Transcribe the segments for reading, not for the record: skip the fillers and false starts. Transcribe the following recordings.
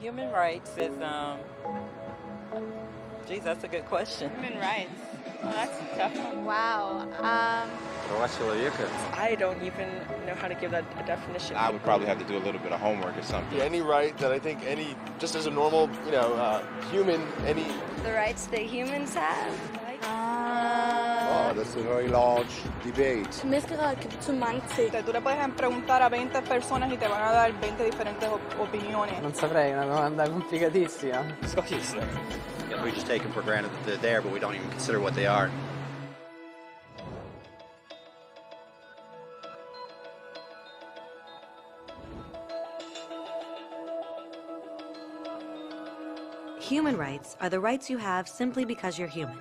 Human rights is, geez, that's a good question. Human rights. Well, that's a tough one. Wow. I don't even know how to give that a definition. I would probably have to do a little bit of homework or something. Yeah, any right that I think just as a normal, human, The rights that humans have. Oh, that's a very large debate. Zu mange ting. Tú le puedes preguntar a 20 personas y te van a dar 20 diferentes opiniones. Non saprei, una domanda complicatissima. We just take them for granted that they're there, but we don't even consider what they are. Human rights are the rights you have simply because you're human.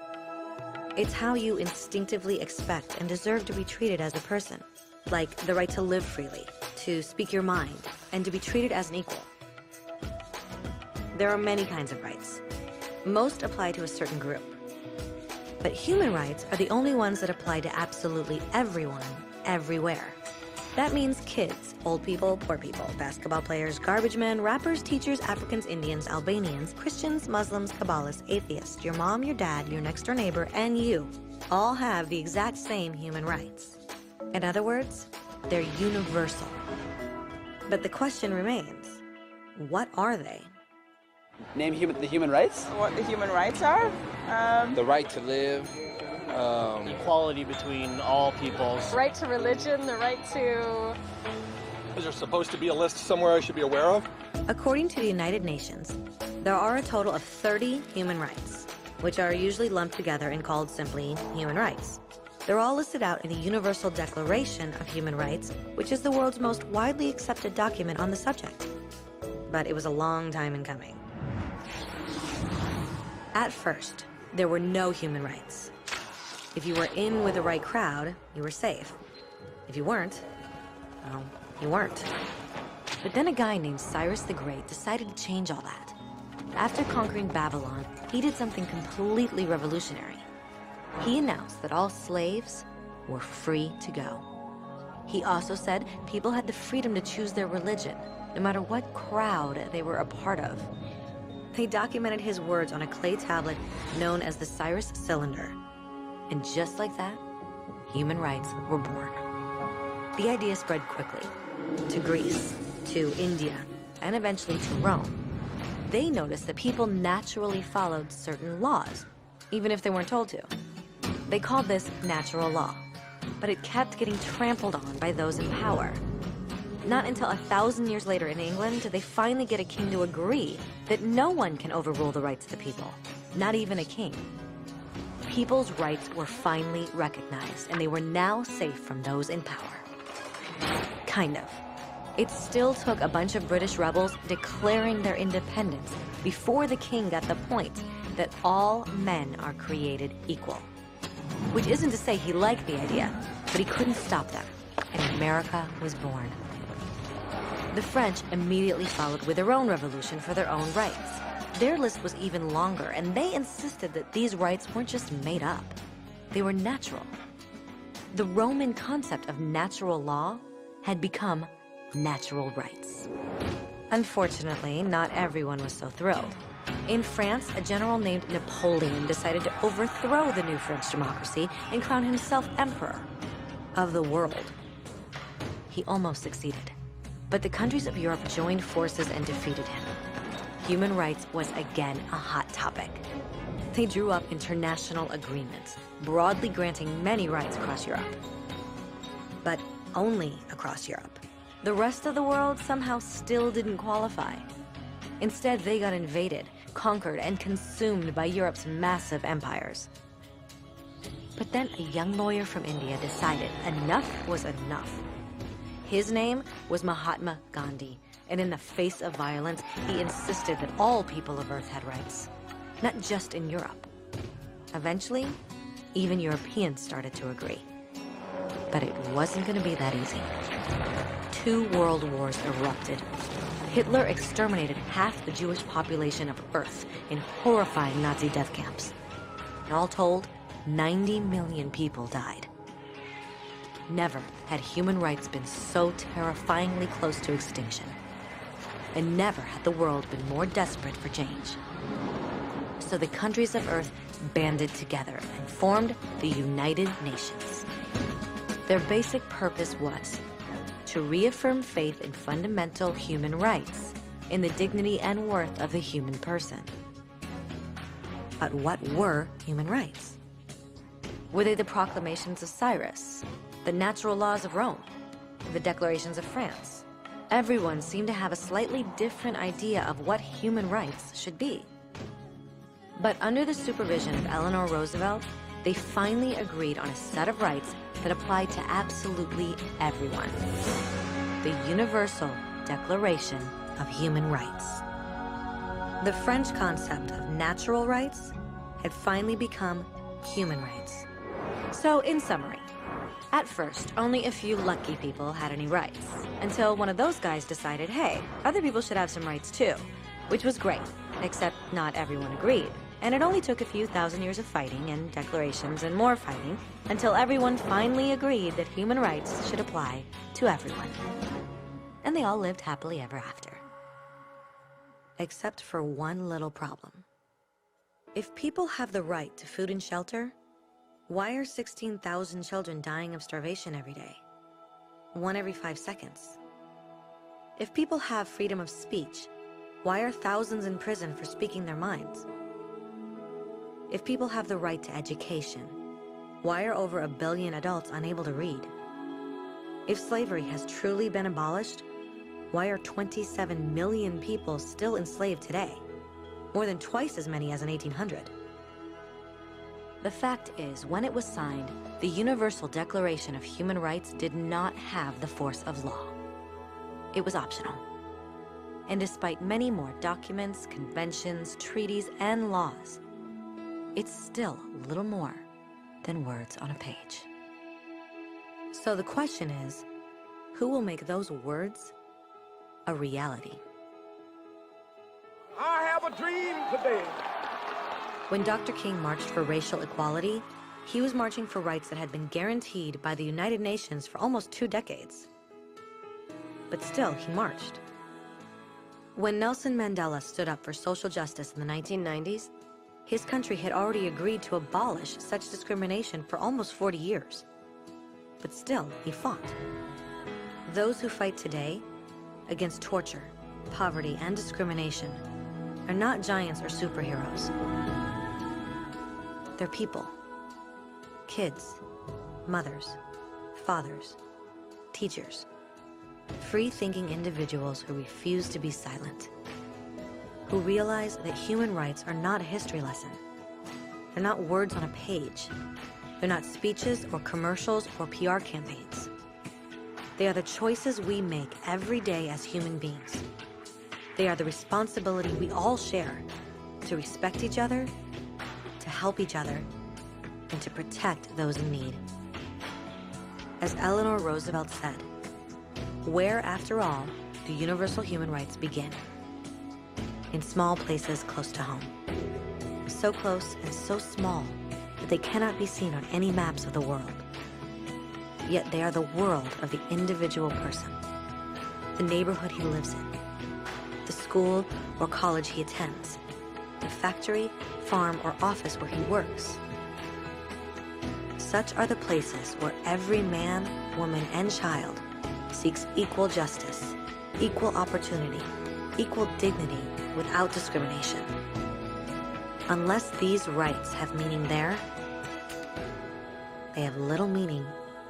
It's how you instinctively expect and deserve to be treated as a person, like the right to live freely, to speak your mind, and to be treated as an equal. There are many kinds of rights. Most apply to a certain group. But human rights are the only ones that apply to absolutely everyone, everywhere. That means kids, old people, poor people, basketball players, garbage men, rappers, teachers, Africans, Indians, Albanians, Christians, Muslims, Kabbalists, atheists, your mom, your dad, your next-door neighbor, and you all have the exact same human rights. In other words, they're universal. But the question remains, what are they? Name the human rights? What the human rights are? The right to live. Equality between all peoples. Right to religion, the right to... Is there supposed to be a list somewhere I should be aware of? According to the United Nations, there are a total of 30 human rights, which are usually lumped together and called simply human rights. They're all listed out in the Universal Declaration of Human Rights, which is the world's most widely accepted document on the subject. But it was a long time in coming. At first, there were no human rights. If you were in with the right crowd, you were safe. If you weren't, well, you weren't. But then a guy named Cyrus the Great decided to change all that. After conquering Babylon, he did something completely revolutionary. He announced that all slaves were free to go. He also said people had the freedom to choose their religion, no matter what crowd they were a part of. They documented his words on a clay tablet known as the Cyrus Cylinder. And just like that, human rights were born. The idea spread quickly to Greece, to India, and eventually to Rome. They noticed that people naturally followed certain laws, even if they weren't told to. They called this natural law, but it kept getting trampled on by those in power. Not until 1,000 years later in England did they finally get a king to agree that no one can overrule the rights of the people, not even a king. People's rights were finally recognized, and they were now safe from those in power. Kind of. It still took a bunch of British rebels declaring their independence before the king got the point that all men are created equal. Which isn't to say he liked the idea, but he couldn't stop them, and America was born. The French immediately followed with their own revolution for their own rights. Their list was even longer, and they insisted that these rights weren't just made up. They were natural. The Roman concept of natural law had become natural rights. Unfortunately, not everyone was so thrilled. In France, a general named Napoleon decided to overthrow the new French democracy and crown himself emperor of the world. He almost succeeded, but the countries of Europe joined forces and defeated him. Human rights was again a hot topic. They drew up international agreements, broadly granting many rights across Europe. But only across Europe. The rest of the world somehow still didn't qualify. Instead, they got invaded, conquered, and consumed by Europe's massive empires. But then a young lawyer from India decided enough was enough. His name was Mahatma Gandhi, and in the face of violence, he insisted that all people of Earth had rights, not just in Europe. Eventually, even Europeans started to agree. But it wasn't going to be that easy. 2 world wars erupted. Hitler exterminated half the Jewish population of Earth in horrifying Nazi death camps. And all told, 90 million people died. Never had human rights been so terrifyingly close to extinction. and never had the world been more desperate for change. So the countries of Earth banded together and formed the United Nations. Their basic purpose was to reaffirm faith in fundamental human rights, in the dignity and worth of the human person. But what were human rights? Were they the proclamations of Cyrus, the natural laws of Rome, the declarations of France? Everyone seemed to have a slightly different idea of what human rights should be. But under the supervision of Eleanor Roosevelt, they finally agreed on a set of rights that applied to absolutely everyone. The Universal Declaration of Human Rights. The French concept of natural rights had finally become human rights. So, in summary, at first, only a few lucky people had any rights, until one of those guys decided, hey, other people should have some rights too, which was great, except not everyone agreed. And it only took a few thousand years of fighting and declarations and more fighting until everyone finally agreed that human rights should apply to everyone. And they all lived happily ever after. Except for one little problem. If people have the right to food and shelter, why are 16,000 children dying of starvation every day? 1 every 5 seconds. If people have freedom of speech, why are thousands in prison for speaking their minds? If people have the right to education, why are over 1 billion adults unable to read? If slavery has truly been abolished, why are 27 million people still enslaved today? More than twice as many as in 1800. The fact is, when it was signed, the Universal Declaration of Human Rights did not have the force of law. It was optional. And despite many more documents, conventions, treaties, and laws, it's still little more than words on a page. So the question is, who will make those words a reality? I have a dream today. When Dr. King marched for racial equality, he was marching for rights that had been guaranteed by the United Nations for almost 2 decades. But still, he marched. When Nelson Mandela stood up for social justice in the 1990s, his country had already agreed to abolish such discrimination for almost 40 years. But still, he fought. Those who fight today against torture, poverty, and discrimination are not giants or superheroes. They're people. Kids, mothers, fathers, teachers. Free-thinking individuals who refuse to be silent. Who realize that human rights are not a history lesson. They're not words on a page. They're not speeches or commercials or PR campaigns. They are the choices we make every day as human beings. They are the responsibility we all share to respect each other, to help each other, and to protect those in need. As Eleanor Roosevelt said, where, after all, do universal human rights begin? In small places close to home. So close and so small that they cannot be seen on any maps of the world. Yet they are the world of the individual person, the neighborhood he lives in, the school or college he attends, the factory, farm, or office where he works. Such are the places where every man, woman, and child seeks equal justice, equal opportunity, equal dignity without discrimination. Unless these rights have meaning there, they have little meaning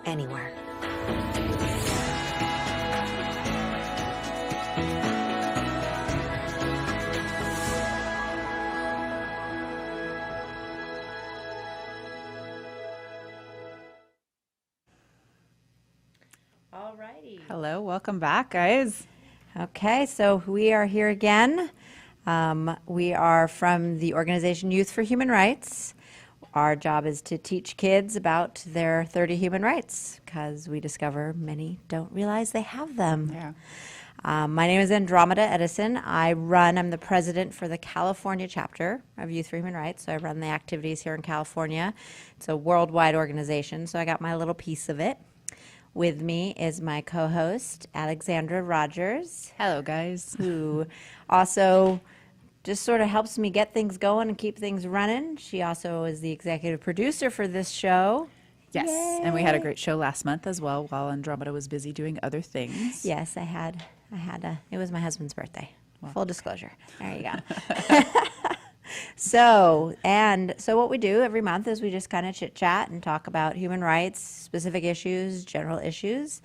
anywhere. Alrighty. Hello, welcome back, guys. Okay, so we are here again. We are from the organization Youth for Human Rights. Our job is to teach kids about their 30 human rights because we discover many don't realize they have them. Yeah. My name is Andromeda Edison. I'm the president for the California chapter of Youth for Human Rights. So I run the activities here in California. It's a worldwide organization, so I got my little piece of it. With me is my co-host, Alexandra Rogers. Hello, guys. Who also just sort of helps me get things going and keep things running. She also is the executive producer for this show. Yes, and we had a great show last month as well while Andromeda was busy doing other things. Yes, I had it was my husband's birthday. Full disclosure. There you go. So what we do every month is we just kind of chit chat and talk about human rights, specific issues, general issues.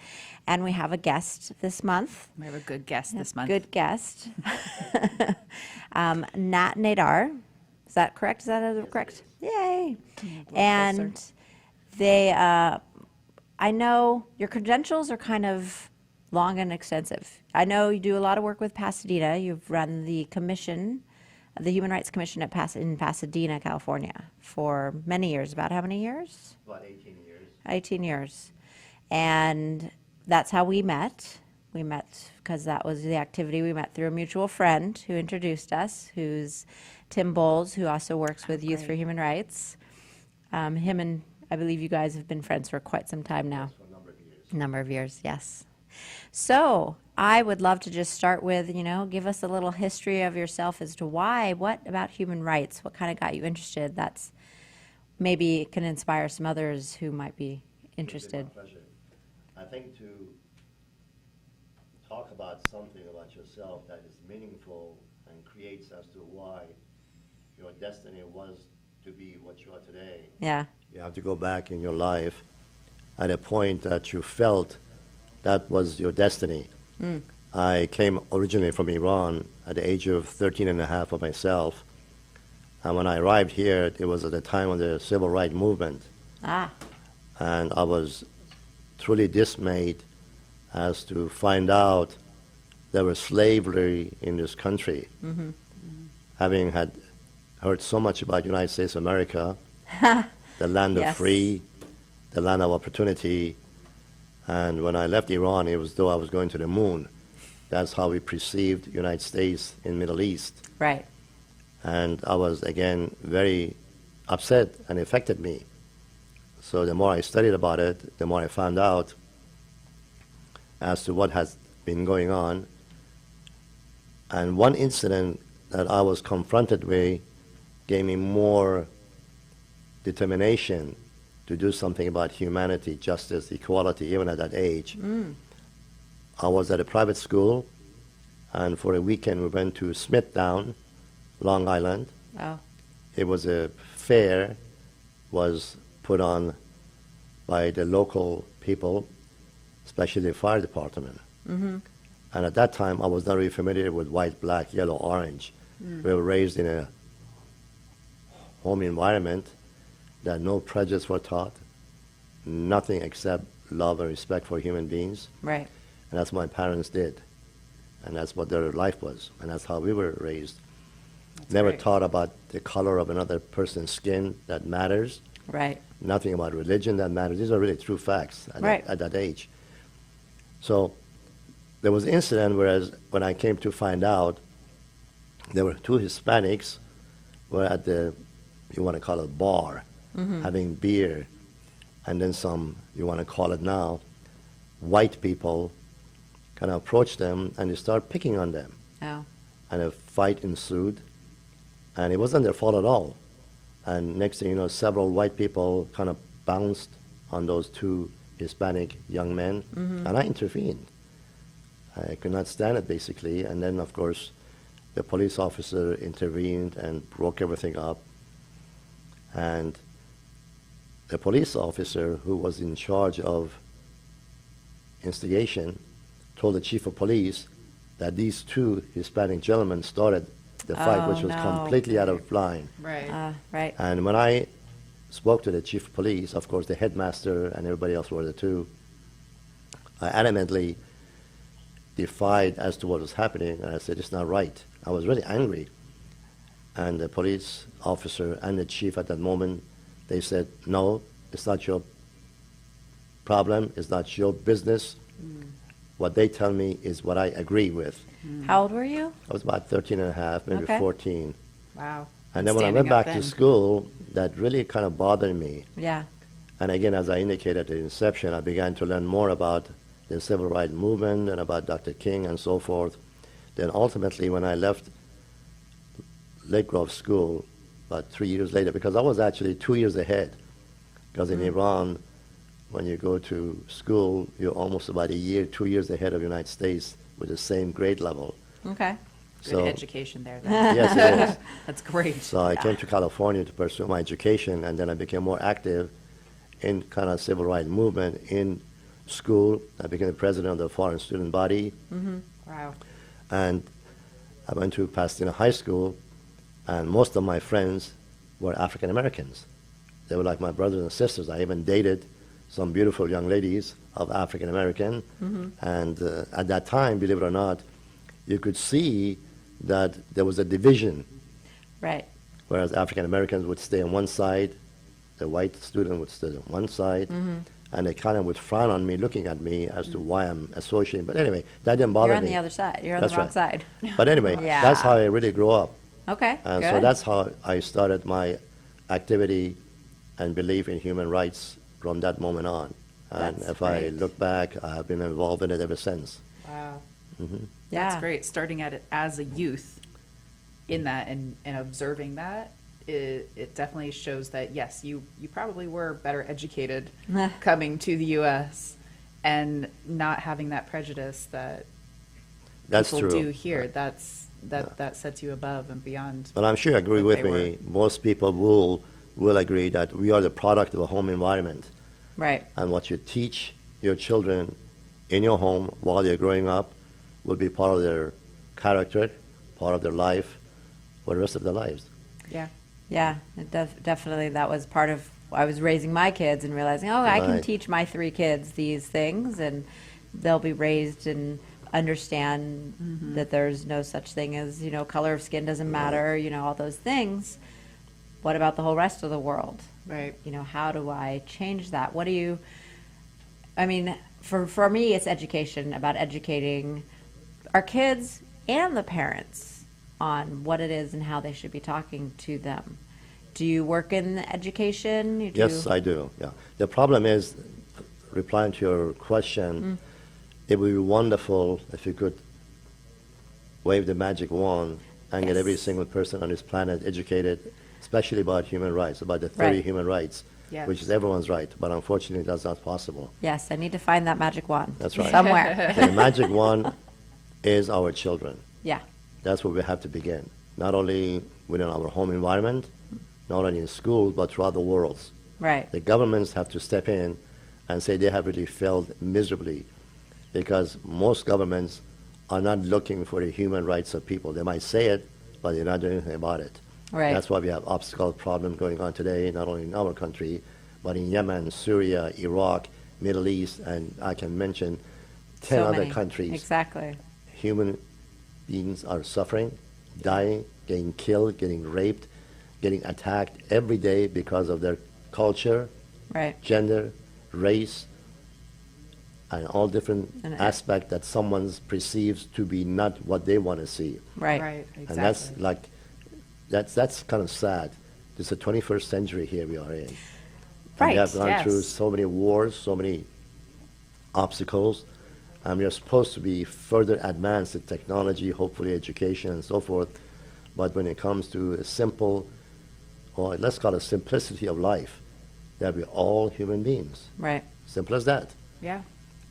And we have a guest this month. We have a good guest this month. Good guest. Nat Nadar. Is that correct? Is that correct? Yay. And they, I know your credentials are kind of long and extensive. I know you do a lot of work with Pasadena. You've run the commission, the Human Rights Commission in Pasadena, California for many years. About how many years? About 18 years. 18 years. And that's how we met. We met because that was the activity. We met through a mutual friend who introduced us, who's Tim Bowles, who also works with Youth for Human Rights. Him and I believe you guys have been friends for quite some time now. For a number of years. Number of years, yes. So I would love to just start with, give us a little history of yourself as to what about human rights, what kind of got you interested. That's maybe can inspire some others who might be interested. It's my pleasure. I think to talk about something about yourself that is meaningful and creates as to why your destiny was to be what you are today. Yeah. You have to go back in your life at a point that you felt that was your destiny. I came originally from Iran at the age of 13 and a half of myself. And when I arrived here, it was at the time of the civil rights movement. And I was truly dismayed as to find out there was slavery in this country. Having had heard so much about United States of America, the land of free, the land of opportunity. And when I left Iran, it was as though I was going to the moon. That's how we perceived United States in Middle East. Right. And I was, again, very upset, and it affected me. So the more I studied about it, the more I found out as to what has been going on. And one incident that I was confronted with gave me more determination to do something about humanity, justice, equality, even at that age. I was at a private school, and for a weekend we went to Smithtown, Long Island. Oh. It was a fair, was put on by the local people, especially the fire department. And at that time, I was not really familiar with white, black, yellow, orange. We were raised in a home environment that no prejudice were taught, nothing except love and respect for human beings. Right. And that's what my parents did. And that's what their life was. And that's how we were raised. Never taught about the color of another person's skin that matters. Right. Nothing about religion that matters. These are really true facts at that age. So there was an incident whereas when I came to find out, there were two Hispanics were at the, you want to call it bar, having beer, and then some, you want to call it now, white people kind of approached them and they started picking on them. Oh. And a fight ensued, and it wasn't their fault at all. And next thing you know, several white people kind of bounced on those two Hispanic young men, and I intervened. I could not stand it, basically, and then, of course, the police officer intervened and broke everything up. And the police officer who was in charge of instigation told the chief of police that these two Hispanic gentlemen started the fight, which was completely out of line. Right. Right. And when I spoke to the chief of police, of course, the headmaster and everybody else were there too, I adamantly defied as to what was happening, and I said, it's not right. I was really angry. And the police officer and the chief at that moment, they said, no, it's not your problem, it's not your business. What they tell me is what I agree with. How old were you? I was about 13 and a half, maybe 14. Wow. And then when I went back to school, that really kind of bothered me. Yeah. And again, as I indicated at the inception, I began to learn more about the civil rights movement and about Dr. King and so forth. Then ultimately, when I left Lake Grove School about 3 years later, because I was actually 2 years ahead, because in Iran, when you go to school, you're almost about a year, 2 years ahead of the United States with the same grade level. Okay. Good education there, then. Yes, it is. That's great. So I came to California to pursue my education, and then I became more active in kind of civil rights movement in school. I became the president of the foreign student body. Wow. And I went to Pasadena High School, and most of my friends were African Americans. They were like my brothers and sisters. I even dated some beautiful young ladies of African American. And at that time, believe it or not, you could see that there was a division. Right. Whereas African Americans would stay on one side, the white student would stay on one side, and they kind of would frown on me, looking at me as to why I'm associating. But anyway, that didn't bother You're on me. the other side. You're on That's the wrong right. side. But anyway, Yeah. that's how I really grew up. Okay. And good. so that's how I started my activity and belief in human rights from that moment on. And That's if I great. look back, I have been involved in it ever since. Wow. Yeah. That's great. Starting at it as a youth in that and observing that, it definitely shows that, yes, you probably were better educated coming to the U.S. and not having that prejudice that That's people true. do here. That sets you above and beyond. But I'm sure you agree what with they me. Most people will agree that we are the product of a home environment. Right. And what you teach your children in your home while they're growing up will be part of their character, part of their life for the rest of their lives. Yeah. Yeah, definitely. That was part of. I was raising my kids and realizing, I can Right. teach my 3 kids these things, and they'll be raised and understand that there's no such thing as color of skin doesn't matter. All those things. What about the whole rest of the world? Right. How do I change that? What do you? I mean, for me, it's education, about educating our kids and the parents on what it is and how they should be talking to them. Do you work in education? Yes, I do. Yeah. The problem is, replying to your question, it would be wonderful if you could wave the magic wand and get every Yes. single person on this planet educated, especially about human rights, about the 30 Right. human rights, Yes. which is everyone's right. But unfortunately, that's not possible. Yes, I need to find that magic wand. That's right. Somewhere. The magic wand is our children. Yeah. That's where we have to begin. Not only within our home environment, not only in schools, but throughout the world. Right. The governments have to step in and say they have really failed miserably, because most governments are not looking for the human rights of people. They might say it, but they're not doing anything about it. Right. That's why we have obstacle problems going on today, not only in our country, but in Yemen, Syria, Iraq, Middle East, and I can mention 10 So other many. countries. Exactly. Human beings are suffering, dying, getting killed, getting raped, getting attacked every day because of their culture, Right. gender, race, and all different And aspects that someone perceives to be not what they want to see. Right. Right. Exactly. And that's like, that's kind of sad. It's the 21st century here we are in. And Right, we have gone through yes. so many wars, so many obstacles, and we are supposed to be further advanced in technology, hopefully education and so forth. But when it comes to a simple, or let's call it simplicity of life, that we're all human beings. Right. Simple as that. Yeah.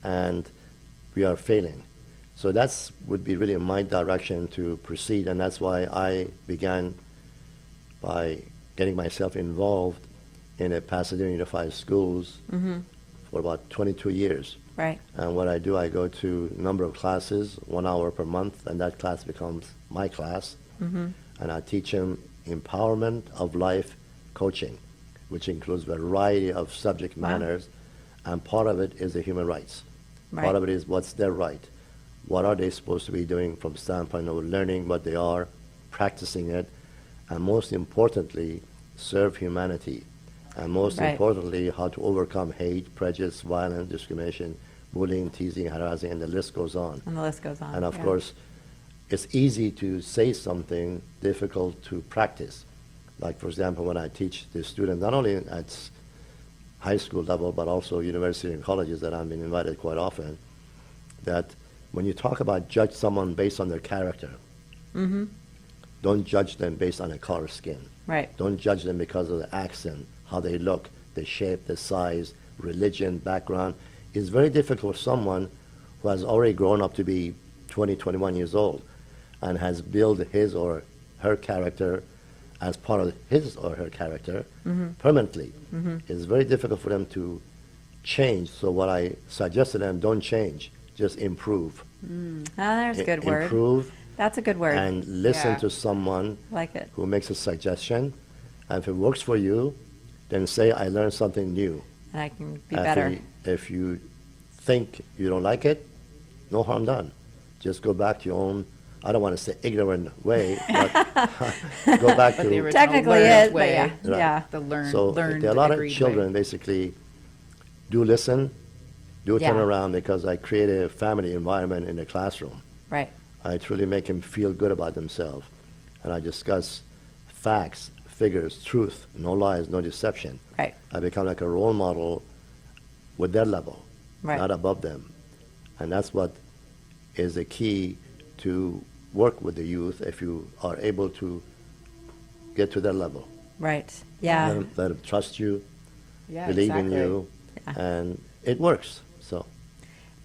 And we are failing. So that's would be really my direction to proceed, and that's why I began by getting myself involved in a Pasadena Unified Schools for about 22 years. Right. And what I do, I go to a number of classes, 1 hour per month, and that class becomes my class. And I teach them empowerment of life coaching, which includes a variety of subject matters, and part of it is the human rights. Right. Part of it is what's their right. What are they supposed to be doing from standpoint of learning what they are, practicing it, and most importantly, serve humanity. And most Right. importantly, how to overcome hate, prejudice, violence, discrimination, bullying, teasing, harassing, and the list goes on. And the list goes on. And of yeah. course, it's easy to say something, difficult to practice. Like, for example, when I teach the students, not only at high school level, but also university and colleges that I've been invited quite often, that when you talk about judge someone based on their character, don't judge them based on the color of skin. Right. Don't judge them because of the accent, how they look, the shape, the size, religion, background. It's very difficult for someone who has already grown up to be 20, 21 years old and has built his or her character as part of his or her character permanently. It's very difficult for them to change. So what I suggest to them, don't change, just improve. Oh, there's a good word. Improve. That's a good word. And listen Yeah. to someone Like it. who makes a suggestion. And if it works for you, then say, I learned something new. And I can be And better. If you think you don't like it, no harm done. Just go back to your own, I don't want to say ignorant way, but go back But the to... original Technically learned is, but way. yeah. Right. Yeah. The learned, So learned there are a lot of agreed children way. basically do listen, do turn Yeah. around, because I create a family environment in the classroom. Right. I truly make them feel good about themselves. And I discuss facts, figures, truth, no lies, no deception. Right. I become like a role model with their level, Right. not above them. And that's what is the key to work with the youth, if you are able to get to their level. Right. Yeah. Let them trust you, Yeah, believe exactly. in you, and it works. So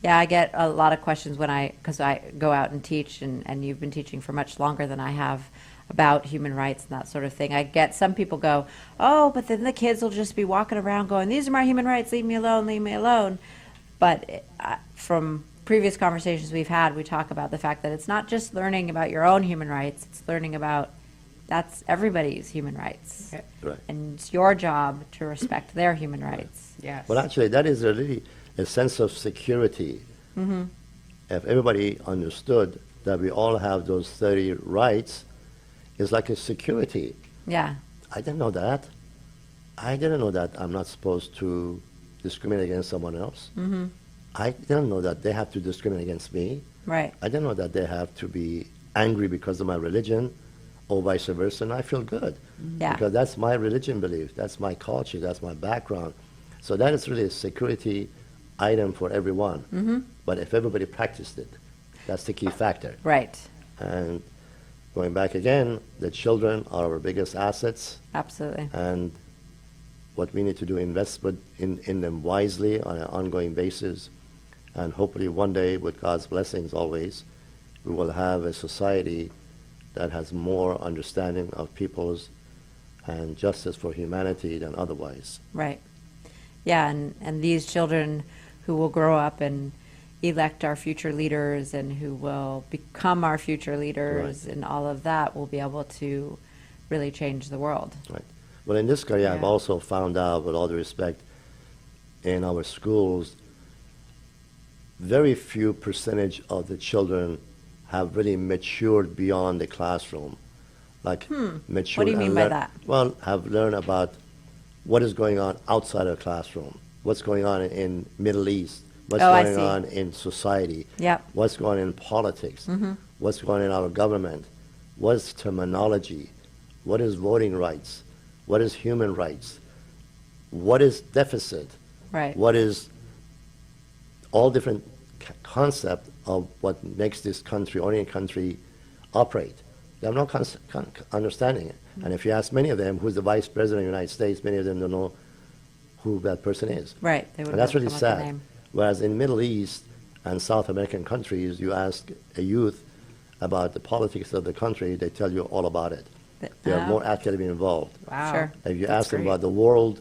Yeah, I get a lot of questions because I go out and teach, and you've been teaching for much longer than I have about human rights and that sort of thing. I get some people go, oh, but then the kids will just be walking around going, these are my human rights, leave me alone, leave me alone. But from previous conversations we've had, we talk about the fact that it's not just learning about your own human rights, it's learning about that's everybody's human rights. Okay. right. And it's your job to respect their human rights. Yes. Well, actually, that is really a sense of security. If everybody understood that we all have those 30 rights, it's like a security. Yeah. I didn't know that. I didn't know that I'm not supposed to discriminate against someone else. I didn't know that they have to discriminate against me. Right. I didn't know that they have to be angry because of my religion or vice versa, and I feel good. Yeah. Because that's my religion belief, that's my culture, that's my background. So that is really a security item for everyone. But if everybody practiced it, that's the key factor. Right. And going back again, the children are our biggest assets, Absolutely. and what we need to do, invest in them wisely on an ongoing basis. And hopefully one day, with God's blessings always, we will have a society that has more understanding of people's and justice for humanity than otherwise. Right. Yeah, and these children who will grow up and elect our future leaders and who will become our future leaders and all of that will be able to really change the world. Right. Well, in this career, I've Yeah. also found out, with all due respect, in our schools, very few percentage of the children have really matured beyond the classroom. Like matured. What do you and mean by that? Well, have learned about what is going on outside of the classroom, what's going on in Middle East, what's Oh, I going see. on in society, Yep. what's going on in politics, what's going on in our government, what is terminology, what is voting rights, what is human rights, what is deficit, Right. what is all different concept of what makes this country or any country operate. They have no understanding it. And if you ask many of them who's the vice president of the United States, many of them don't know who that person is. Right. They would And that's have really come up with a sad. name. Whereas in Middle East and South American countries, you ask a youth about the politics of the country, they tell you all about it. They are more actively involved. Wow. Sure. If you That's ask them great. about the world,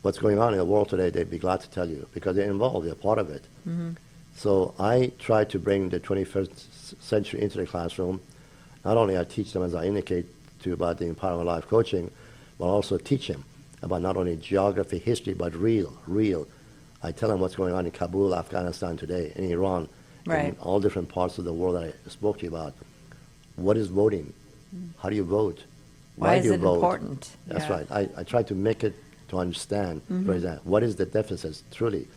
what's going on in the world today, they'd be glad to tell you because they're involved, they're part of it. So I try to bring the 21st century into the classroom. Not only I teach them, as I indicate to you, about the Empowerment Life coaching, but also teach them about not only geography, history, but real. I tell them what's going on in Kabul, Afghanistan today, in Iran, Right. in all different parts of the world that I spoke to you about. What is voting? How do you vote? Why do is you it vote? important? That's Yeah. right. I try to make it to understand, for example, what is the deficit truly?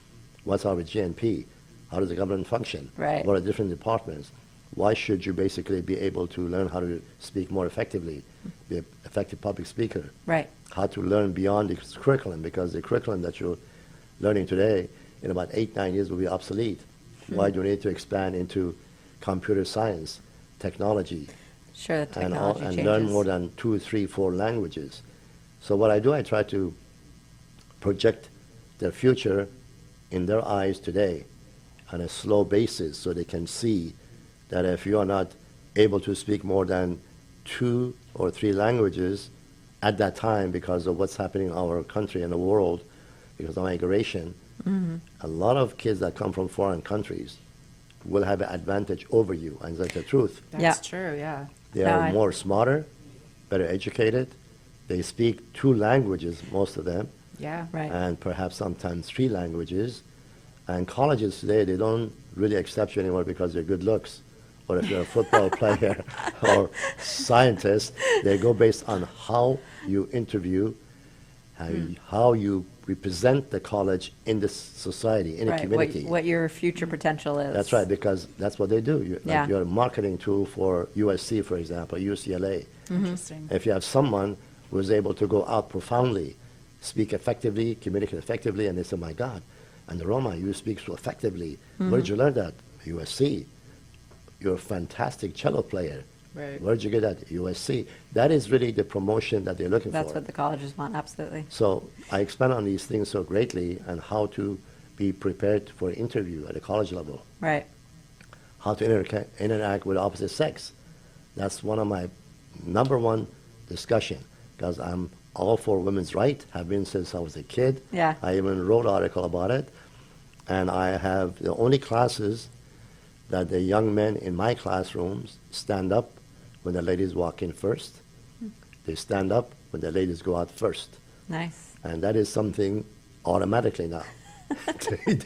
What's our GNP? How does the government function? Right. What are different departments? why should you basically be able to learn how to speak more effectively, be an effective public speaker? Right. How to learn beyond the curriculum, because the curriculum that you're learning today in about 8-9 years will be obsolete. Why do you need to expand into computer science, technology, Sure, the and technology changes. learn more than 2, 3, 4 languages? So what I do, I try to project their future in their eyes today on a slow basis, so they can see that if you are not able to speak more than 2 or 3 languages at that time because of what's happening in our country and the world, because of migration, a lot of kids that come from foreign countries will have an advantage over you, and that's the truth. That's true, yeah. They No, are more smarter, better educated. They speak 2 languages, most of them, Yeah. Right. and perhaps sometimes 3 languages. And colleges today, they don't really accept you anymore because of your good looks, or if you're a football player or scientist. They go based on how you interview, how you represent the college in the society, in the Right, community. what your future potential is. That's right, because that's what they do. Yeah. Like you're a marketing tool for USC, for example, UCLA. Interesting. If you have someone who is able to go out profoundly, speak effectively, communicate effectively, and they say, my God, and Roma, you speak so effectively. Where did you learn that? USC. You're a fantastic cello player. Right. Where did you get that? USC. That is really the promotion that they're looking That's for. what the colleges want, absolutely. So I expand on these things so greatly, and how to be prepared for an interview at a college level, Right. how to interact with opposite sex. That's one of my number one discussion, because I'm all for women's rights, have been since I was a kid. Yeah. I even wrote an article about it, and I have the only classes that the young men in my classrooms stand up when the ladies walk in first. They stand up when the ladies go out first. Nice. And that is something automatically now.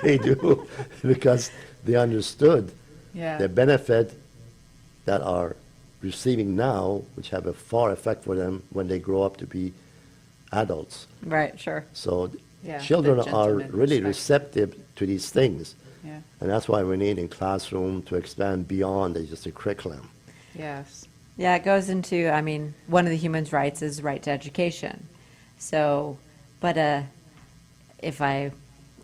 they do, because they understood Yeah. the benefit that are receiving now, which have a far effect for them when they grow up to be adults. Right, sure. So Yeah, children the are gentleman really respect. receptive to these things. Yeah. And that's why we need in classroom to expand beyond just a curriculum. Yes. Yeah, it goes into, I mean, one of the human rights is right to education. So, but if I,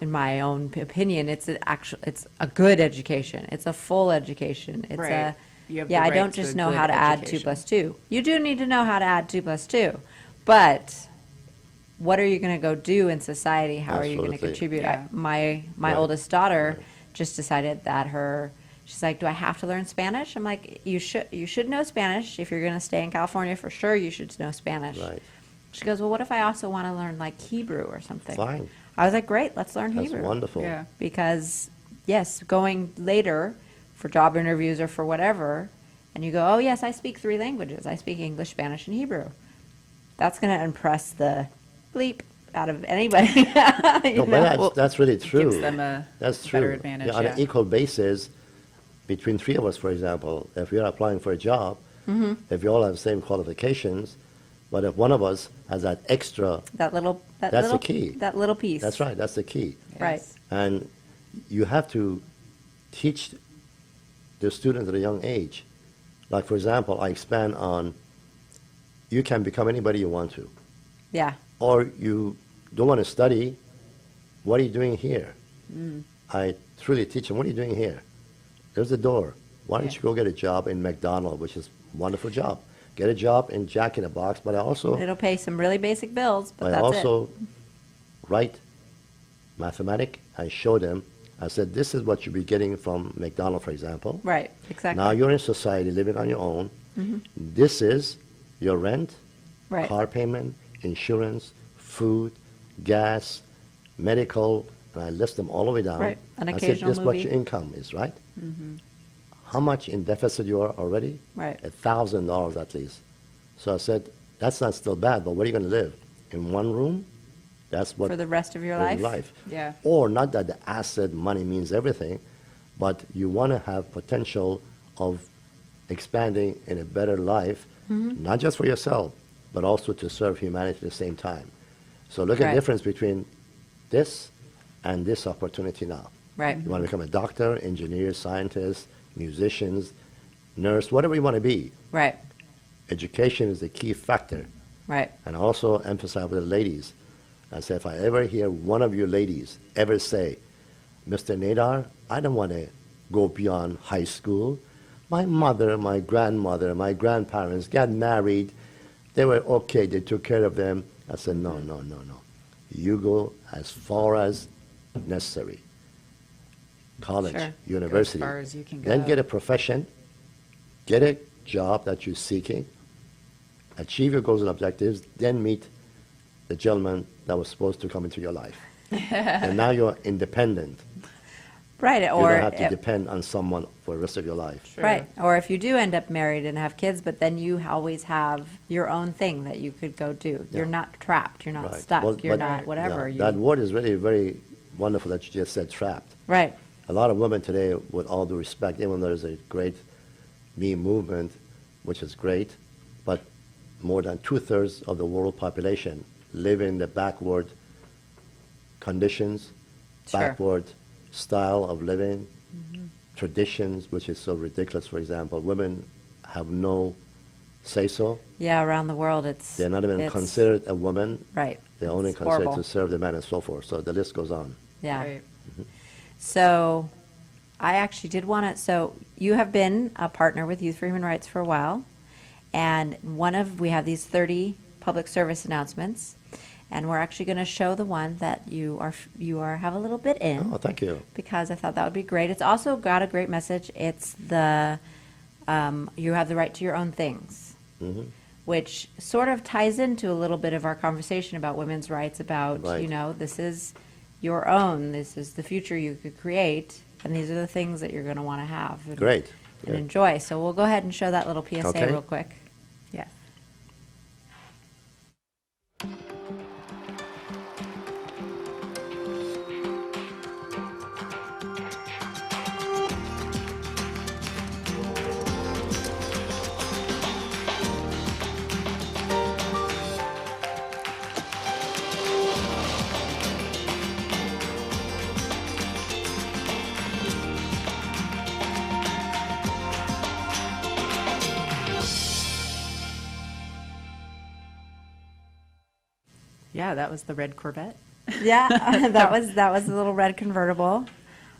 in my own opinion, it's a good education. It's a full education. It's Right. You have yeah, the I right don't to just a know good how to add 2 education. plus 2. You do need to know how to add 2 plus 2. But what are you going to go do in society? How are you going to Absolutely. contribute? Yeah. My Right. oldest daughter just decided that she's like, do I have to learn Spanish? I'm like, you should know Spanish. If you're going to stay in California, for sure you should know Spanish. Right. She goes, well, what if I also want to learn like Hebrew or something? Fine. I was like, great, let's learn That's Hebrew. wonderful. Yeah. Because, yes, going later for job interviews or for whatever, and you go, oh, yes, I speak 3 languages. I speak English, Spanish, and Hebrew. That's going to impress the bleep out of anybody. You No, know? but that's really true. Gives them a That's true. better advantage, On yeah. an equal basis, between 3 of us, for example, if we are applying for a job, if we all have the same qualifications, but if one of us has that extra, That's That's the key. That little piece. that's right, that's the key. Right. And you have to teach the students at a young age. Like, for example, I expand on, you can become anybody you want to. Yeah. Or you don't want to study, what are you doing here? I truly teach them, what are you doing here? There's a door. Why don't you go get a job in McDonald's, which is a wonderful job. Get a job in Jack in the Box, but I also, It'll pay some really basic bills, but that's also write mathematics and show them. I said, this is what you'll be getting from McDonald's, for example. it. Right, exactly. Now you're in society, living on your own. This is your rent, Right. car payment, insurance, food, gas, medical, and I list them all the way down. Right. An I said, occasional this is what movie. your income is, right? How much in deficit you are already? Right. $1,000 at least. So I said, that's not still bad, but where are you going to live? In one room? That's what For the rest of your for life? Yeah. Or not that the asset money means everything, but you want to have potential of expanding in a better life, not just for yourself, but also to serve humanity at the same time. So look at Right. the difference between this and this opportunity now. Right. You want to become a doctor, engineer, scientist, musicians, nurse, whatever you want to be. Right. Education is the key factor. Right. And also emphasize with the ladies. I say, if I ever hear one of you ladies ever say, Mr. Nadar, I don't want to go beyond high school. My mother, my grandmother, my grandparents got married. They were okay. They took care of them. I said, no, no, no, no. You go as far as necessary. College, Sure. university. Go as far as you can Then go. get a profession. Get a job that you're seeking. Achieve your goals and objectives. Then meet the gentleman that was supposed to come into your life. And now you're independent. Right. You Or don't have to depend on someone for the rest of your life. right. Or if you do end up married and have kids, but then you always have your own thing that you could go do. You're not trapped. You're not Right. stuck. Well, You're but- not whatever. yeah, that word is really very wonderful that you just said, trapped. Right. A lot of women today, with all due respect, even though there's a great me movement, which is great, but more than 2/3 of the world population live in the backward conditions, Sure. backward style of living, traditions, which is so ridiculous. For example, women have no say-so. Yeah. Around the world, They're not even it's- considered a woman. Right. They're only It's considered horrible. to serve the man and so forth. So the list goes on. Yeah. Right. So I actually did want to, so you have been a partner with Youth for Human Rights for a while. And we have these 30 public service announcements. And we're actually going to show the one that you have a little bit in. Oh, thank you. Because I thought that would be great. It's also got a great message. It's you have the right to your own things, which sort of ties into a little bit of our conversation about women's rights, about, Right. this is your own, this is the future you could create, and these are the things that you're going to want to have and, Great. and Great. enjoy. So we'll go ahead and show that little PSA Okay. real quick. Yes. Yeah, that was the red Corvette. Yeah, that was a little red convertible.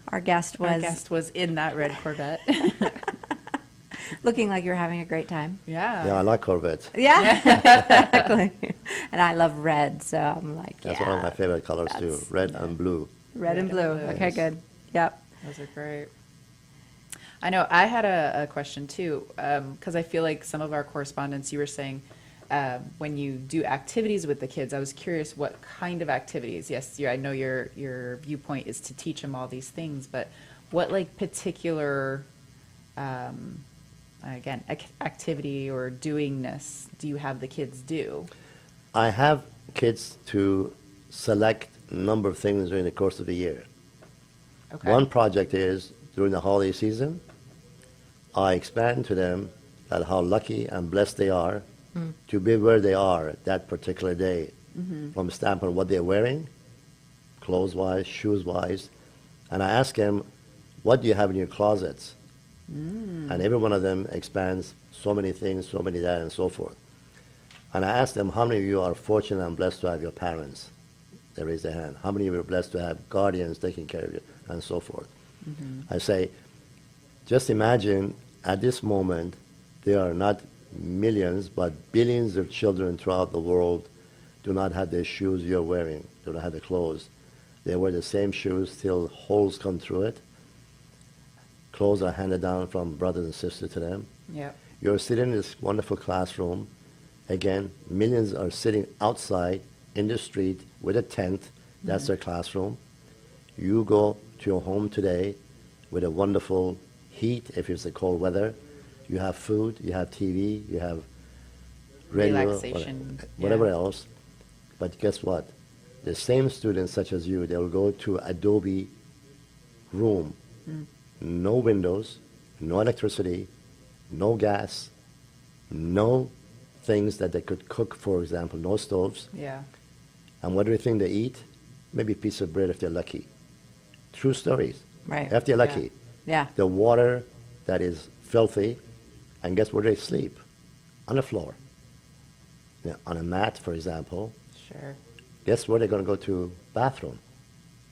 Our guest was in that red Corvette. looking like you were having a great time. Yeah. Yeah, I like Corvettes. Yeah, exactly. And I love red, so I'm like, That's yeah, one of my favorite colors too, red and blue. red and blue. Okay, Yes. good. Yep. Those are great. I know. I had a question too, because I feel like some of our correspondents, you were saying when you do activities with the kids, I was curious what kind of activities. Yes, I know your viewpoint is to teach them all these things, but what like particular, activity or doingness do you have the kids do? I have kids to select a number of things during the course of the year. Okay. One project is during the holiday season, I explain to them that how lucky and blessed they are to be where they are that particular day, from the standpoint of what they're wearing, clothes-wise, shoes-wise. And I ask them, what do you have in your closets? And every one of them expands so many things, so many that, and so forth. And I ask them, how many of you are fortunate and blessed to have your parents? They raise their hand. How many of you are blessed to have guardians taking care of you, and so forth? I say, just imagine at this moment, there are not millions, but billions of children throughout the world do not have the shoes you're wearing, do not have the clothes. They wear the same shoes till holes come through it. Clothes are handed down from brothers and sisters to them. Yep. You're sitting in this wonderful classroom. Again, millions are sitting outside in the street with a tent. That's their classroom. You go to your home today with a wonderful heat, if it's a cold weather. You have food, you have TV, you have radio, Relaxation, whatever yeah. else. But guess what? The same students such as you, they will go to Adobe room. No windows, no electricity, no gas, no things that they could cook, for example, no stoves. Yeah. And what do you think they eat? Maybe a piece of bread if they're lucky. True stories. Right. If they're lucky. Yeah. The water that is filthy, And guess where they sleep? On the floor. Yeah, on a mat, for example. Sure. Guess where they're going to go to bathroom?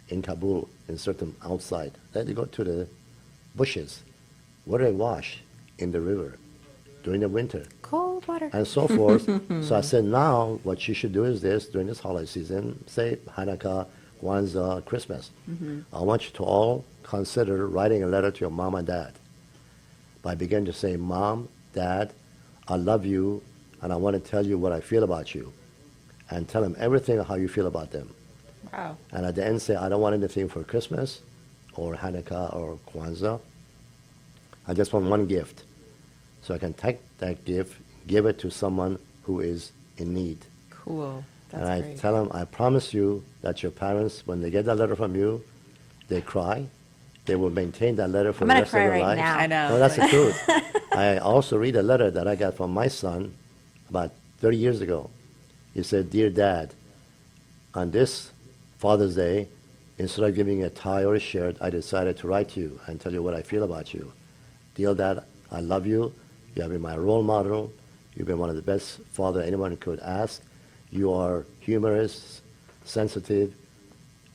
In Kabul, in certain outside. Then they go to the bushes. Where do they wash? In the river during the winter. Cold water. And so forth. So I said, now what you should do is this during this holiday season, say Hanukkah, Kwanzaa, Christmas. I want you to all consider writing a letter to your mom and dad. By beginning to say, Mom, Dad, I love you, and I want to tell you what I feel about you. And tell them everything how you feel about them. Wow. And at the end say, I don't want anything for Christmas or Hanukkah or Kwanzaa. I just want one gift. So I can take that gift, give it to someone who is in need. Cool. That's and I great. tell them, I promise you that your parents, when they get that letter from you, they cry. They will maintain that letter for I'm the gonna rest cry of their right lives. now. I know. No, that's the truth. I also read a letter that I got from my son about 30 years ago. He said, Dear Dad, on this Father's Day, instead of giving you a tie or a shirt, I decided to write to you and tell you what I feel about you. Dear Dad, I love you. You have been my role model. You've been one of the best father anyone could ask. You are humorous, sensitive,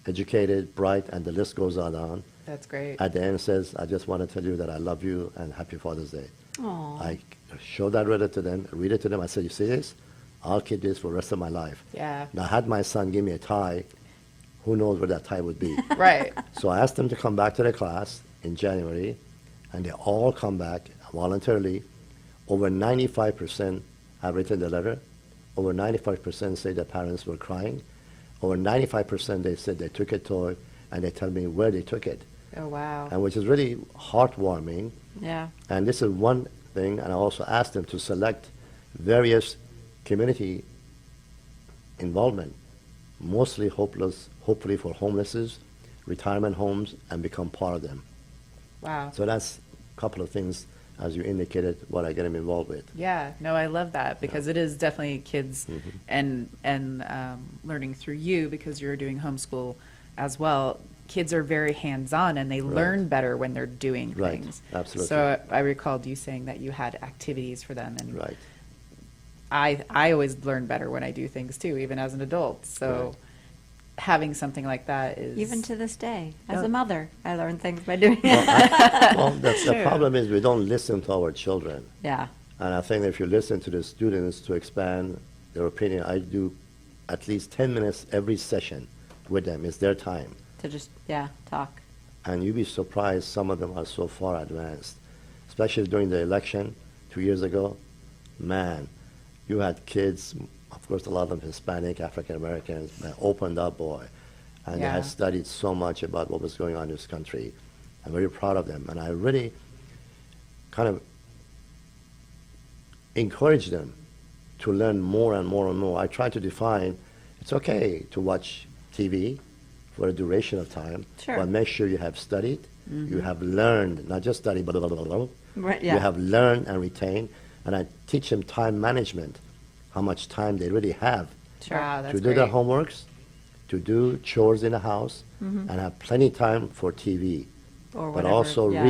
educated, bright, and the list goes on. That's great. At the end says, I just want to tell you that I love you and happy Father's Day. Aw. I showed that letter to them, read it to them. I said, you see this? I'll keep this for the rest of my life. Yeah. Now, had my son give me a tie, who knows where that tie would be. Right. So I asked them to come back to the class in January, and they all come back voluntarily. Over 95% have written the letter. Over 95% say their parents were crying. Over 95% they said they took a toy, and they tell me where they took it. Oh, wow. And which is really heartwarming. Yeah. And this is one thing, and I also asked them to select various community involvement, mostly hopefully for homelesses, retirement homes, and become part of them. Wow. So that's a couple of things, as you indicated, what I get them involved with. Yeah, no, I love that because it is definitely kids and learning through you because you're doing homeschool as well. Kids are very hands-on and they learn better when they're doing Right, things. absolutely. So I recalled you saying that you had activities for them, and Right. I always learn better when I do things too, even as an adult. So Right. having something like that is Even to this day, as Yeah. a mother, I learn things by doing it. Well, the problem is we don't listen to our children. Yeah. And I think if you listen to the students to expand their opinion, I do at least 10 minutes every session with them. It's their time. To just, yeah, talk. And you'd be surprised some of them are so far advanced. Especially during the election 2 years ago. Man, you had kids, of course a lot of them Hispanic, African Americans, man, opened up, boy. And they Yeah. had studied so much about what was going on in this country. I'm very proud of them. And I really kind of encourage them to learn more and more and more. I try to define, it's okay to watch TV for a duration of time, Sure. but make sure you have studied, you have learned, not just studied, but Right, you yeah. have learned and retained. And I teach them time management, how much time they really have Sure. Wow, that's to do their great. homeworks, to do chores in the house, and have plenty time for TV. Or But whatever, also yeah.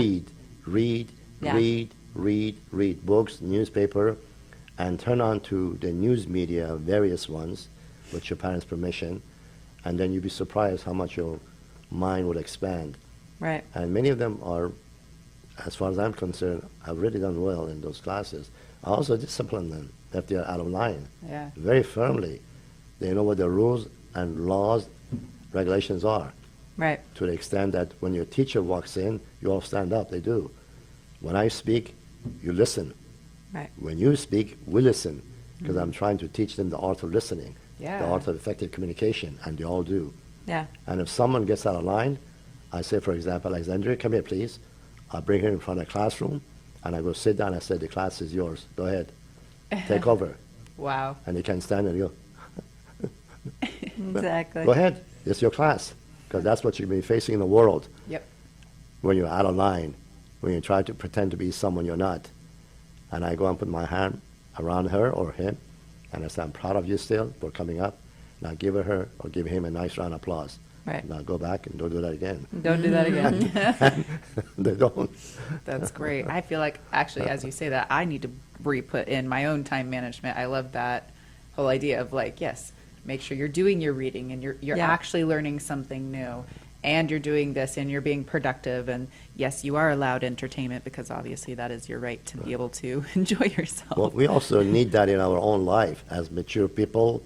read books, newspaper, and turn on to the news media, various ones, with your parents' permission, and then you'd be surprised how much your mind will expand. Right. And many of them are, as far as I'm concerned, have really done well in those classes. I also discipline them if they're out of line, Yeah. very firmly. They know what the rules and laws, regulations are, Right. to the extent that when your teacher walks in, you all stand up. They do. When I speak, you listen. Right. When you speak, we listen, because I'm trying to teach them the art of listening, Yeah. the art of effective communication, and they all do. Yeah. And if someone gets out of line, I say, for example, Alexandria, come here, please. I bring her in front of the classroom, and I go sit down. I say, the class is yours. Go ahead. Take over. Wow. And you can stand and go, Exactly. go ahead. It's your class, because that's what you're going to be facing in the world Yep. when you're out of line, when you try to pretend to be someone you're not. And I go and put my hand around her or him, and I say, I'm proud of you still for coming up. And I give her or give him a nice round of applause. Right. Now go back and don't do that again. Don't do that again. They don't. That's great. I feel like, actually, as you say that, I need to re-put in my own time management. I love that whole idea of like, yes, make sure you're doing your reading and you're Yeah. actually learning something new, and you're doing this and you're being productive. And yes, you are allowed entertainment because obviously that is your right to be able to enjoy yourself. Well, we also need that in our own life as mature people,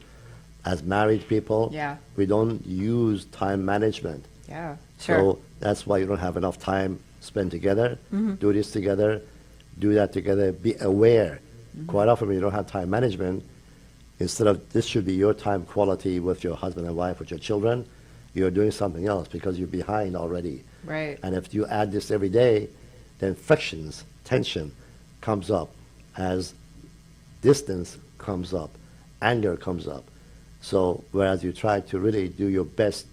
as married people. Yeah. We don't use time management. Yeah. So that's why you don't have enough time spent together. Do this together, do that together, be aware. Quite often when you don't have time management, instead of this should be your time quality with your husband and wife, with your children, you're doing something else because you're behind already. Right. And if you add this every day, then frictions, tension comes up as distance comes up, anger comes up. So whereas you try to really do your best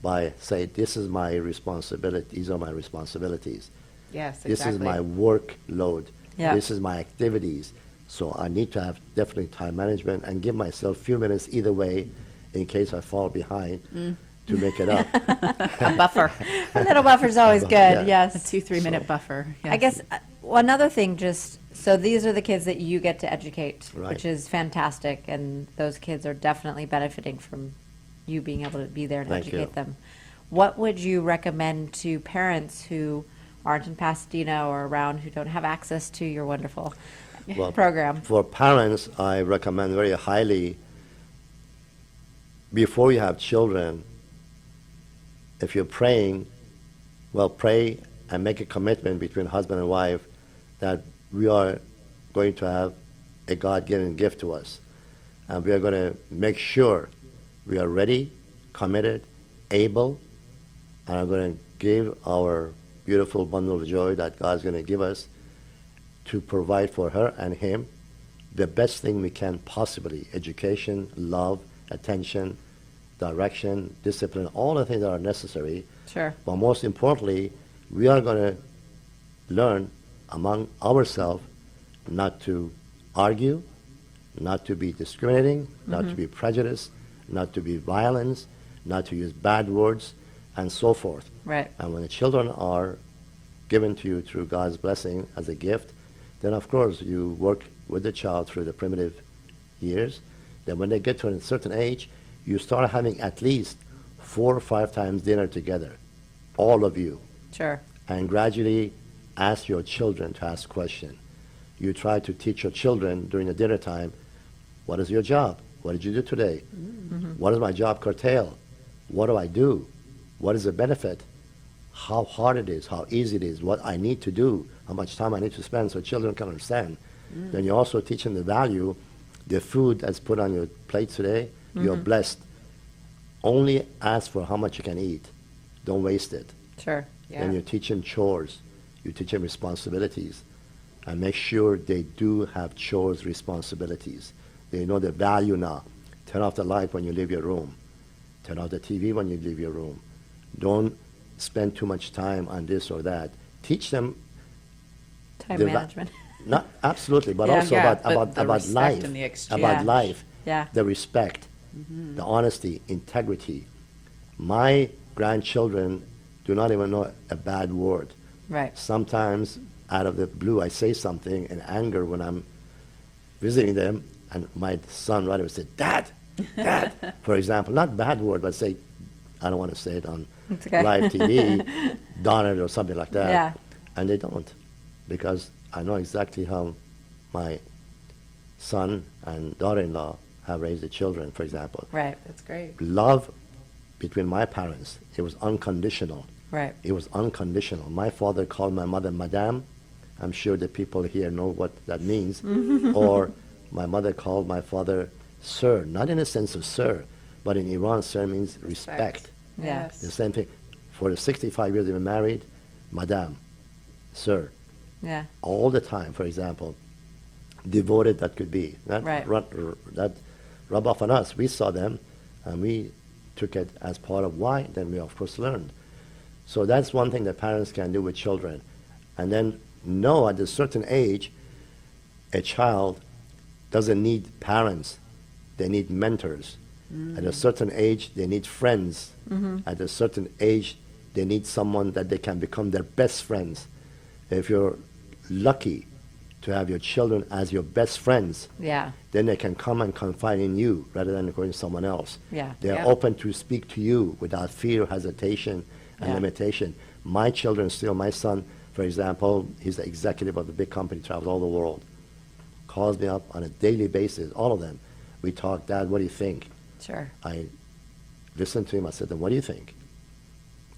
by say, this is my responsibility, these are my responsibilities. Yes, exactly. This is my workload. Yeah. This is my activities. So I need to have definitely time management and give myself a few minutes either way in case I fall behind to make it up. A buffer. A little buffer's always good, Yeah. yes. A 2-3 minute buffer. Yes. I guess another thing, just so these are the kids that you get to educate, Right. which is fantastic, and those kids are definitely benefiting from you being able to be there and Thank you. educate them. What would you recommend to parents who aren't in Pasadena or around who don't have access to your wonderful Well, program? For parents, I recommend very highly, before you have children, if you're praying, well, pray and make a commitment between husband and wife that we are going to have a God-given gift to us. And we are going to make sure we are ready, committed, able, and are going to give our beautiful bundle of joy that God's going to give us to provide for her and him the best thing we can possibly: education, love, attention, direction, discipline, all the things that are necessary. Sure. But most importantly, we are going to learn among ourselves not to argue, not to be discriminating, not to be prejudiced, not to be violent, not to use bad words, and so forth. Right. And when the children are given to you through God's blessing as a gift, then of course you work with the child through the primitive years. Then when they get to a certain age, you start having at least 4 or 5 times dinner together, all of you, Sure. and gradually ask your children to ask questions. You try to teach your children during the dinner time, what is your job? What did you do today? What does my job curtail? What do I do? What is the benefit? How hard it is, how easy it is, what I need to do, how much time I need to spend so children can understand. Then you also teach them the value, the food that's put on your plate today, you're blessed. Only ask for how much you can eat. Don't waste it. Sure. Then you teach them chores. You teach them responsibilities. And make sure they do have chores, responsibilities. They know the value now. Turn off the light when you leave your room. Turn off the TV when you leave your room. Don't spend too much time on this or that. Teach them Time the management. not absolutely, but Yeah. also Yeah, about but about the about respect life, and the exchange. about life, Yeah. the respect, the honesty, integrity. My grandchildren do not even know a bad word. Right. Sometimes, out of the blue, I say something in anger when I'm visiting them, and my son right away said, "Dad, Dad," for example, not bad word, but say, I don't want to say it on It's okay. live TV, Donald or something like that. Yeah. And they don't, because I know exactly how my son and daughter-in-law have raised the children, for example. Right. That's great. Love between my parents, it was unconditional. Right. It was unconditional. My father called my mother Madame. I'm sure the people here know what that means. Or my mother called my father Sir, not in a sense of sir, but in Iran, sir means respect. Yeah. The same thing. For the 65 years they've been married, Madame, Sir, Yeah. all the time, for example. Devoted that could be. That, Right. that rub off on us. We saw them, and we took it as part of why. Then we, of course, learned. So that's one thing that parents can do with children. And then know at a certain age, a child doesn't need parents. They need mentors. At a certain age, they need friends. At a certain age, they need someone that they can become their best friends. If you're lucky to have your children as your best friends, Yeah. then they can come and confide in you rather than going to someone else. Yeah. They're Yeah. open to speak to you without fear, hesitation, and Yeah. limitation. My children still, my son, for example, he's the executive of a big company, travels all the world, calls me up on a daily basis, all of them. We talk, Dad, what do you think? Sure. I listened to him, I said, then what do you think?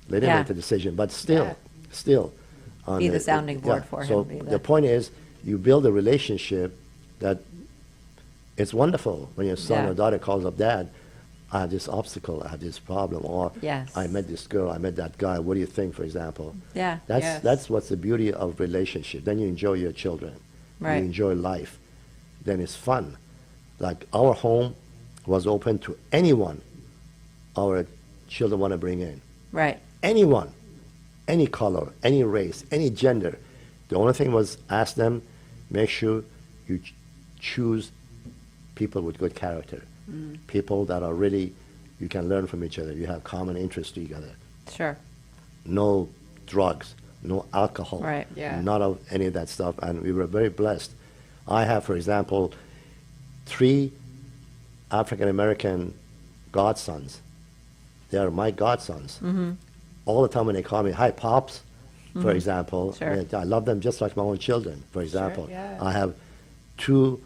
Let him Yeah. make the decision, but still, Yeah. still. on Be the sounding board for him, So be the the- point is, you build a relationship that it's wonderful when your son Yeah. or daughter calls up, Dad, I have this obstacle, I have this problem, or Yes. I met this girl, I met that guy, what do you think, for example? Yeah. That's, Yes. that's what's the beauty of relationship. Then you enjoy your children. Right. You enjoy life. Then it's fun. Like our home was open to anyone our children want to bring in. Right. Anyone, any color, any race, any gender. The only thing was ask them, make sure you choose people with good character, people that are really, you can learn from each other, you have common interests together. Sure. No drugs, no alcohol, Right. Yeah. none of any of that stuff, and we were very blessed. I have, for example, 3 African American godsons. They are my godsons. All the time when they call me, hi, Pops, for example, Sure. I love them just like my own children, for example. yeah. I have 2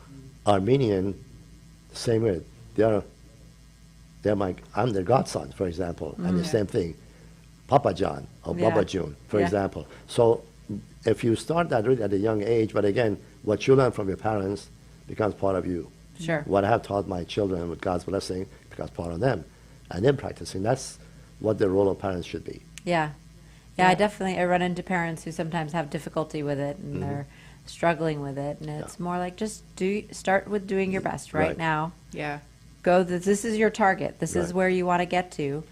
Armenian, same way, I'm their godson, for example, and the same thing, Papa John or Yeah. Baba June, for Yeah. example. So if you start that really at a young age, but again, what you learn from your parents becomes part of you. Sure. What I have taught my children with God's blessing becomes part of them. And then practicing, that's what the role of parents should be. Yeah. Yeah, I run into parents who sometimes have difficulty with it and they're struggling with it, and it's more like just start with doing your best right Right. now. Yeah. This is your target. This is Right. where you want to get to.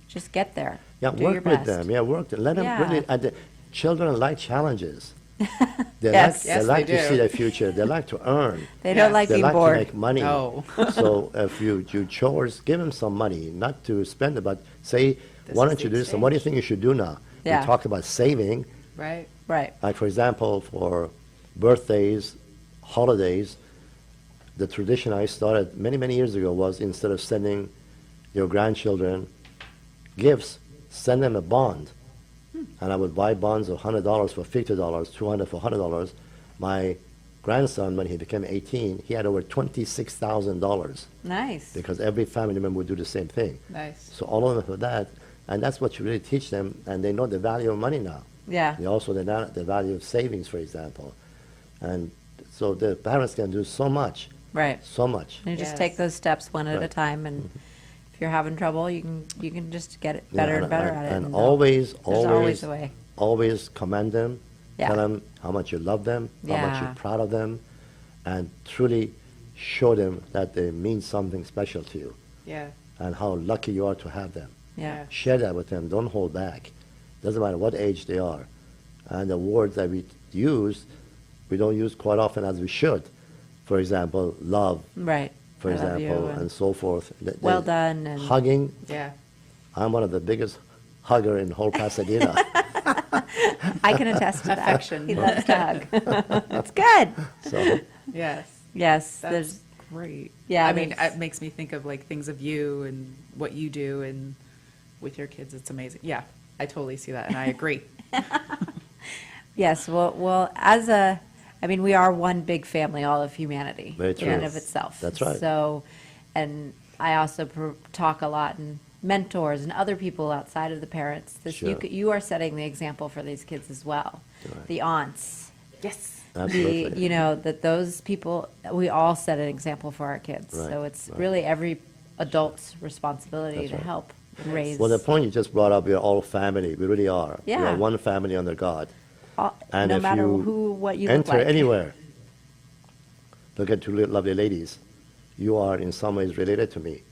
Just get there. Yeah, Do your work with best. them. Yeah, work. Let them Yeah. really. Children like challenges. They Yes. like, Yes, they like they to do. see their future. They like to earn. They don't Yes. like They being like bored. to make money. No. So if you chores, give them some money, not to spend it, but say, This why is don't the you do this? And what do you think you should do now? Yeah. We talked about saving. Right. Right. Like, for example, for birthdays, holidays, the tradition I started many, many years ago was instead of sending your grandchildren gifts, send them a bond. And I would buy bonds of $100 for $50, $200 for $100. My grandson, when he became 18, he had over $26,000 Nice. because every family member would do the same thing. Nice. So all of them have that, and that's what you really teach them, and they know the value of money now. Yeah. They also know the value of savings, for example. And so the parents can do so much, Right. so much. And you just Yes. take those steps one at a Right. time, and if you're having trouble, you can just get it Yeah, better and better at it. And they'll- always, there's always a way. always commend them. Yeah. Tell them how much you love them, how much Yeah. you're proud of them, and truly show them that they mean something special to you Yeah. and how lucky you are to have them. Yeah. Share that with them. Don't hold back. Doesn't matter what age they are. And the words that we use, we don't use quite often as we should. For example, love, Right. for I love you, example, and so forth. well done, and Hugging. Yeah. I'm one of the biggest hugger in whole Pasadena. I can attest to that. Affection. He loves to hug. It's good. So Yes. Yes. That's There's great. Yeah, I mean, there's- it makes me think of like things of you and what you do and with your kids. It's amazing. Yeah, I totally see that, and I agree. Yes, well, we are one big family, all of humanity, Very in and true. of itself. That's right. So, and I also talk a lot, and mentors and other people outside of the parents. Sure. You are setting the example for these kids as well. Right. The aunts, Yes. absolutely. that those people, we all set an example for our kids. Right, So it's right. really every adult's responsibility That's to right. help raise. Well, the point you just brought up, we're all family. We really are. We Yeah. are one family under God. And no if matter you what you look enter like. anywhere, look at two lovely ladies. You are in some ways related to me,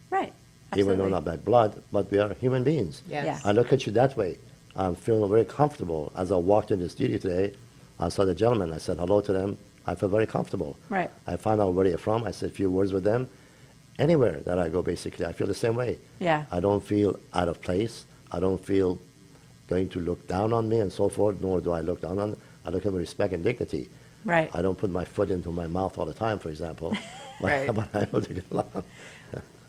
Right. even though absolutely. not by blood, but we are human beings. Yes. Yeah. I look at you that way. I'm feeling very comfortable. As I walked in the studio today, I saw the gentleman. I said hello to them. I feel very comfortable. Right. I found out where they're from. I said a few words with them. anywhere that I go, basically, I feel the same way. Yeah. I don't feel out of place. I don't feel going to look down on me and so forth, nor do I look down on. I look at them with respect and dignity. Right. I don't put my foot into my mouth all the time, for example. Right. But I know to get along.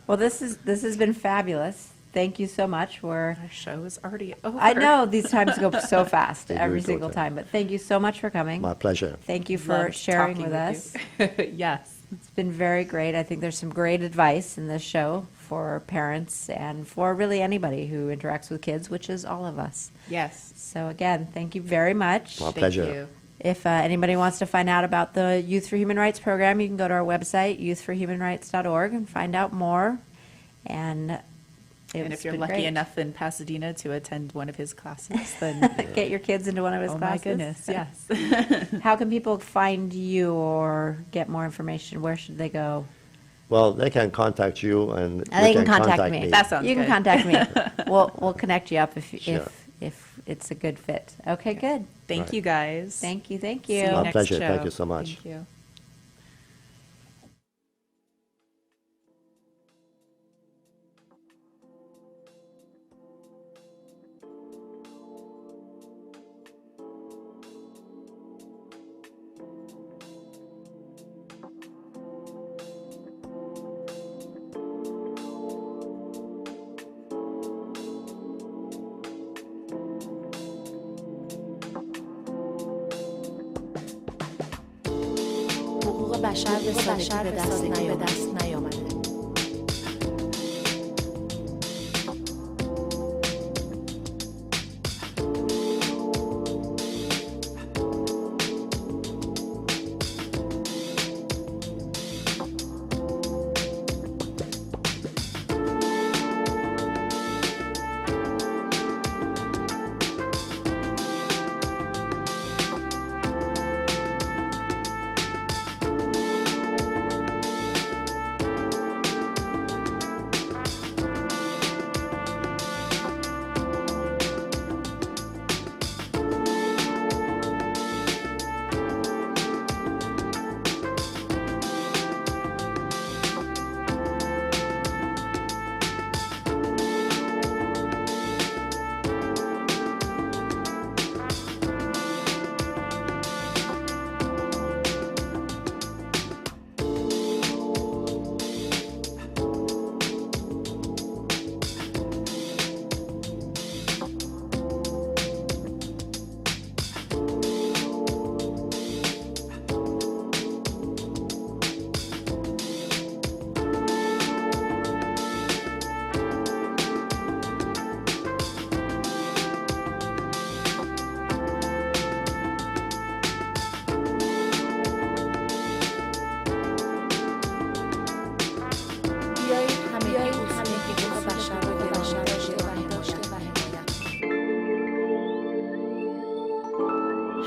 Well, this has been fabulous. Thank you so much. Our show is already over. I know these times go so fast They do every go single fast. time, but thank you so much for coming. My pleasure. Thank you for Loved sharing talking with us. you. Yes. It's been very great. I think there's some great advice in this show for parents and for really anybody who interacts with kids, which is all of us. Yes. So again, thank you very much. My Thank pleasure. you. If anybody wants to find out about the Youth for Human Rights program, you can go to our website, youthforhumanrights.org, and find out more. And And if you're been lucky great. enough in Pasadena to attend one of his classes, then Get your kids into one of his oh classes. my goodness, yes. How can people find you or get more information? Where should they go? Well, they can contact you, and They you can contact me. That sounds You can good. contact me. We'll connect you up Sure. if it's a good fit. Okay, good. Thank Right. you guys. Thank you. Thank See you. you My next pleasure. Thank show. you so much. Thank you. حقوق بشر به سادگی به دست نیامده.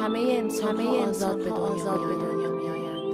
همه انسان ها آزاد به دنیا می آیند.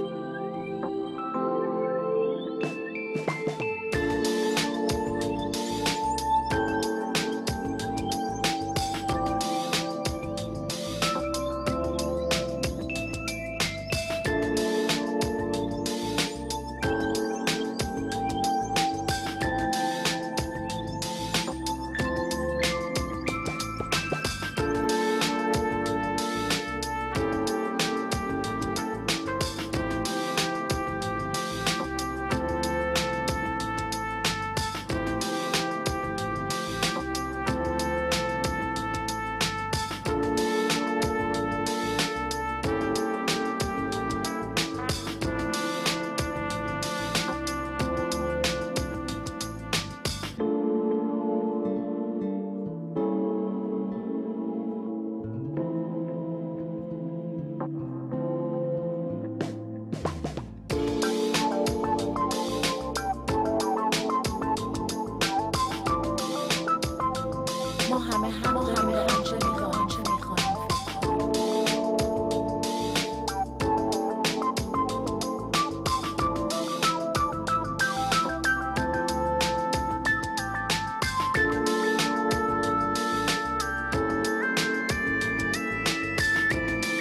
ما همه آنچه می‌خواهیم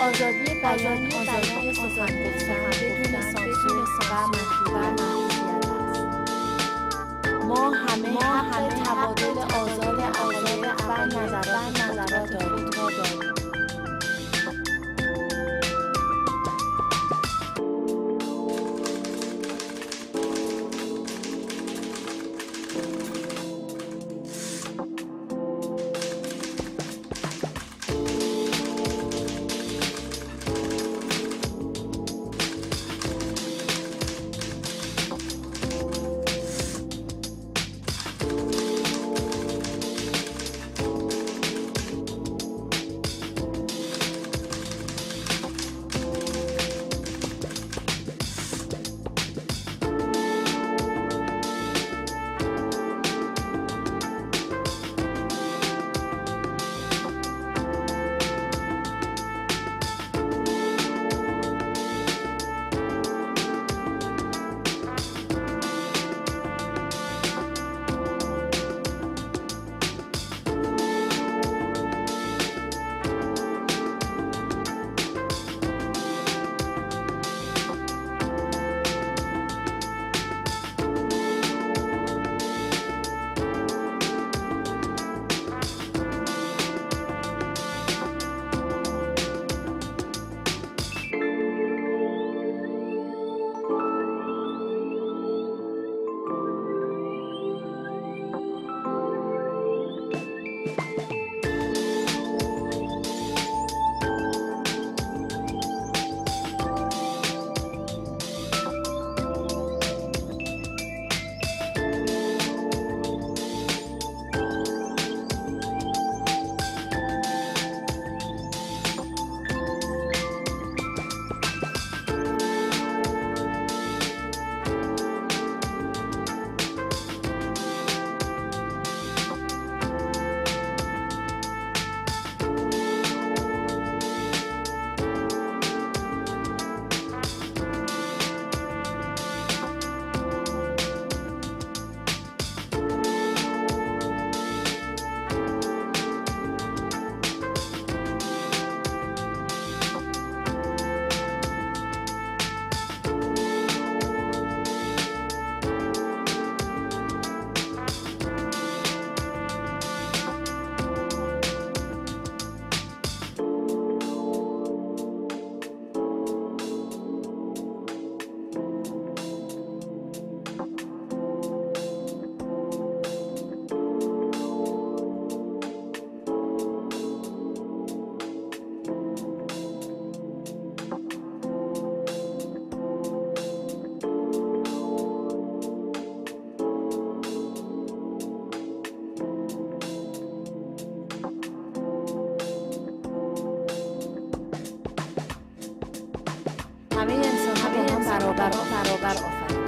آزادی بیان، آزادی سخن گفتن بدون سانسور و محدودیت است. ما همه حق تبادل آزاد عقاید و نظرات خود را داریم. همه انسان ها با هم برابر آفرید